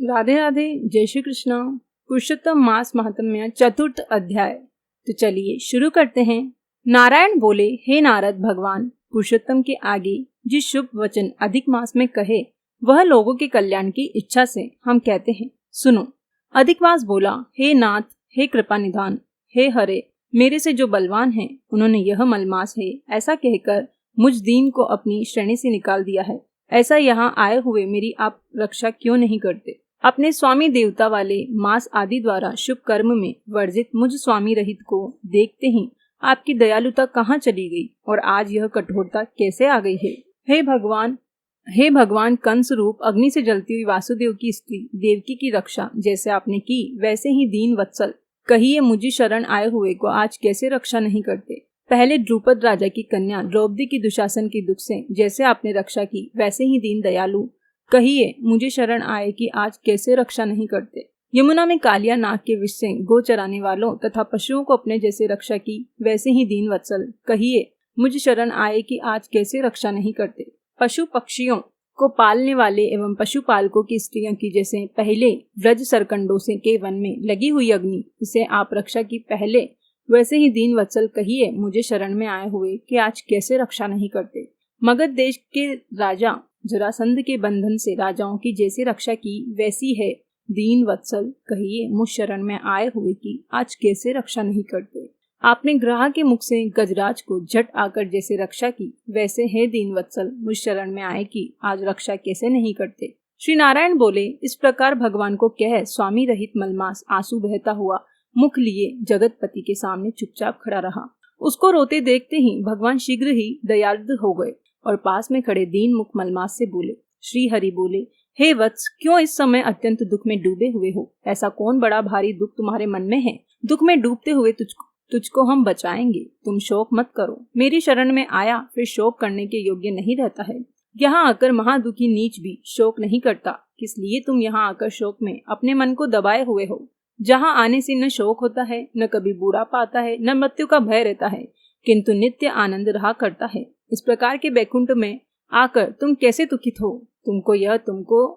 राधे राधे, जय श्री कृष्णा। पुरुषोत्तम मास महात्म्य चतुर्थ अध्याय। तो चलिए शुरू करते हैं। नारायण बोले, हे नारद भगवान, पुरुषोत्तम के आगे जिस शुभ वचन अधिक मास में कहे वह लोगों के कल्याण की इच्छा से हम कहते हैं, सुनो। अधिक मास बोला, हे नाथ, हे कृपा निधान, हे हरे, मेरे से जो बलवान हैं उन्होंने यह मलमास है ऐसा कहकर मुझ दीन को अपनी श्रेणी से निकाल दिया है। ऐसा यहाँ आए हुए मेरी आप रक्षा क्यों नहीं करते? अपने स्वामी देवता वाले मास आदि द्वारा शुभ कर्म में वर्जित मुझ स्वामी रहित को देखते ही आपकी दयालुता कहाँ चली गई और आज यह कठोरता कैसे आ गई है? हे भगवान, कंस रूप अग्नि से जलती हुई वासुदेव की स्त्री देवकी की रक्षा जैसे आपने की वैसे ही दीन वत्सल कहिए मुझे शरण आए हुए को आज कैसे रक्षा नहीं करते? पहले द्रुपद राजा की कन्या द्रौपदी की दुशासन के दुख से जैसे आपने रक्षा की वैसे ही दीन दयालु कहिए मुझे शरण आए कि आज कैसे रक्षा नहीं करते? यमुना में कालिया नाग के विष से गो चराने वालों तथा पशुओं को अपने जैसे रक्षा की वैसे ही दीन वत्सल कहिए मुझे शरण आए कि आज कैसे रक्षा नहीं करते? पशु पक्षियों को पालने वाले एवं पशुपालकों की स्त्रियों की जैसे पहले व्रज सरकंडों से के वन में लगी हुई अग्नि इसे आप रक्षा की पहले वैसे ही दीन वत्सल कहिए मुझे शरण में आए हुए कि आज कैसे रक्षा नहीं करते? मगध देश के राजा जरासंध के बंधन से राजाओं की जैसी रक्षा की वैसी है दीन वत्सल कहिए मुझ शरण में आए हुए की आज कैसे रक्षा नहीं करते? आपने ग्रह के मुख से गजराज को झट आकर जैसे रक्षा की वैसे है दीन वत्सल मुझ शरण में आए कि आज रक्षा कैसे नहीं करते? श्री नारायण बोले, इस प्रकार भगवान को कह स्वामी रहित मलमास आंसू बहता हुआ मुख लिए जगतपति के सामने चुपचाप खड़ा रहा। उसको रोते देखते ही भगवान शीघ्र ही दयालु हो गए और पास में खड़े दीन मुख मलमास से बोले। श्री हरि बोले, हे वत्स, क्यों इस समय अत्यंत दुख में डूबे हुए हो? ऐसा कौन बड़ा भारी दुख तुम्हारे मन में है? दुख में डूबते हुए तुझको हम बचाएंगे, तुम शोक मत करो। मेरी शरण में आया फिर शोक करने के योग्य नहीं रहता है। यहाँ आकर महादुखी नीच भी शोक नहीं करता, किस लिए तुम यहाँ आकर शोक में अपने मन को दबाए हुए हो? जहाँ आने से न शोक होता है, न कभी बुढ़ापा आता है, न मृत्यु का भय रहता है, किंतु नित्य आनंद रहा करता है। इस प्रकार के बैकुंठ में आकर तुम कैसे दुखित हो? तुमको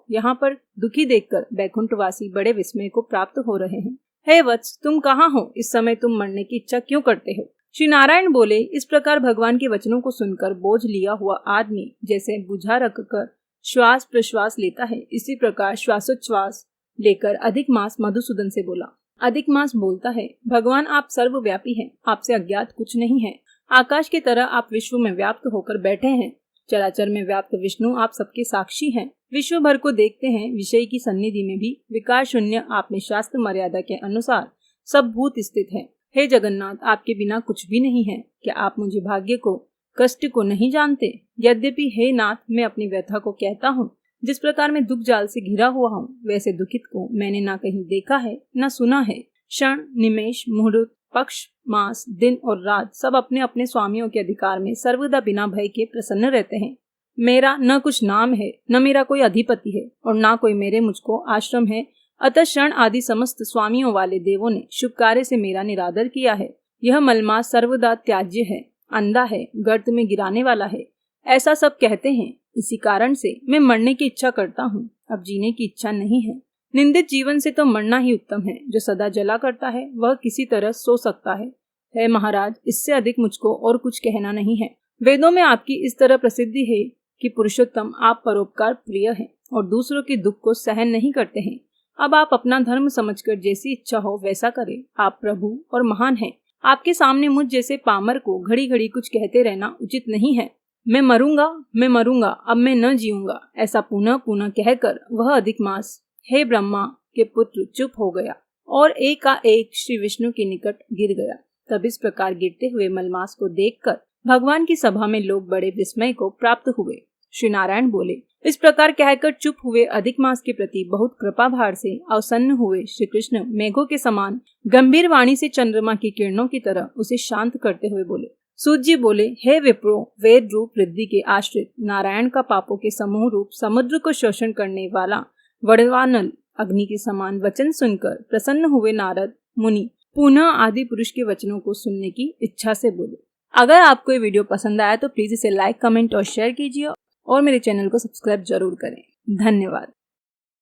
यहाँ पर दुखी देखकर बैकुंठवासी बड़े विस्मय को प्राप्त हो रहे हैं। हे वत्स, तुम कहाँ हो? इस समय तुम मरने की इच्छा क्यों करते हो? श्री नारायण बोले, इस प्रकार भगवान के वचनों को सुनकर बोझ लिया हुआ आदमी जैसे बुझा रखकर श्वास प्रश्वास लेता है, इसी प्रकार श्वासोच्छ्वास लेकर अधिक मास मधुसूदन से बोला। अधिक मास बोलता है, भगवान आप सर्वव्यापी हैं, आपसे अज्ञात कुछ नहीं है। आकाश की तरह आप विश्व में व्याप्त होकर बैठे हैं। चराचर में व्याप्त विष्णु आप सबके साक्षी हैं। विश्व भर को देखते हैं। विषय की सन्निधि में भी विकार शून्य आपने शास्त्र मर्यादा के अनुसार सब भूत स्थित है। हे जगन्नाथ, आपके बिना कुछ भी नहीं है। क्या आप मुझे भाग्य को कष्ट को नहीं जानते? यद्यपि हे नाथ, मैं अपनी व्यथा को कहता हूँ। जिस प्रकार मैं दुख जाल से घिरा हुआ हूँ वैसे दुखित को मैंने ना कहीं देखा है न सुना है। क्षण निमेष मुहूर्त पक्ष मास दिन और रात सब अपने अपने स्वामियों के अधिकार में सर्वदा बिना भय के प्रसन्न रहते हैं। मेरा न कुछ नाम है, न मेरा कोई अधिपति है और न कोई मेरे मुझको आश्रम है। अतः क्षण आदि समस्त स्वामियों वाले देवों ने शुभ कार्य से मेरा निरादर किया है। यह मलमास सर्वदा त्याज्य है, अंधा है, गर्त में गिराने वाला है, ऐसा सब कहते हैं। इसी कारण से मैं मरने की इच्छा करता हूँ, अब जीने की इच्छा नहीं है। निंदित जीवन से तो मरना ही उत्तम है। जो सदा जला करता है वह किसी तरह सो सकता है। हे महाराज, इससे अधिक मुझको और कुछ कहना नहीं है। वेदों में आपकी इस तरह प्रसिद्धि है कि पुरुषोत्तम आप परोपकार प्रिय हैं और दूसरों के दुख को सहन नहीं करते हैं। अब आप अपना धर्म समझकर जैसी इच्छा हो वैसा करें। आप प्रभु और महान हैं। आपके सामने मुझ जैसे पामर को घड़ी घड़ी कुछ कहते रहना उचित नहीं है। मैं मरूंगा, अब मैं न जीऊंगा, ऐसा पुनः पुनः कहकर वह अधिक मास हे ब्रह्मा के पुत्र चुप हो गया और एकाएक श्री विष्णु के निकट गिर गया। तब इस प्रकार गिरते हुए मलमास को देखकर भगवान की सभा में लोग बड़े विस्मय को प्राप्त हुए। श्री नारायण बोले, इस प्रकार कहकर चुप हुए अधिक मास के प्रति बहुत कृपा भार से अवसन्न हुए श्री कृष्ण मेघों के समान गंभीर वाणी से चंद्रमा की किरणों की तरह उसे शांत करते हुए बोले। सूत जी बोले, हे विप्रो, वेद रूप रिद्धि के आश्रित नारायण का पापों के समूह रूप समुद्र को शोषण करने वाला वड़वानल अग्नि के समान वचन सुनकर प्रसन्न हुए नारद मुनि पुनः आदि पुरुष के वचनों को सुनने की इच्छा से बोले। अगर आपको ये वीडियो पसंद आया तो प्लीज इसे लाइक, कमेंट और शेयर कीजिए और मेरे चैनल को सब्सक्राइब जरूर करें। धन्यवाद।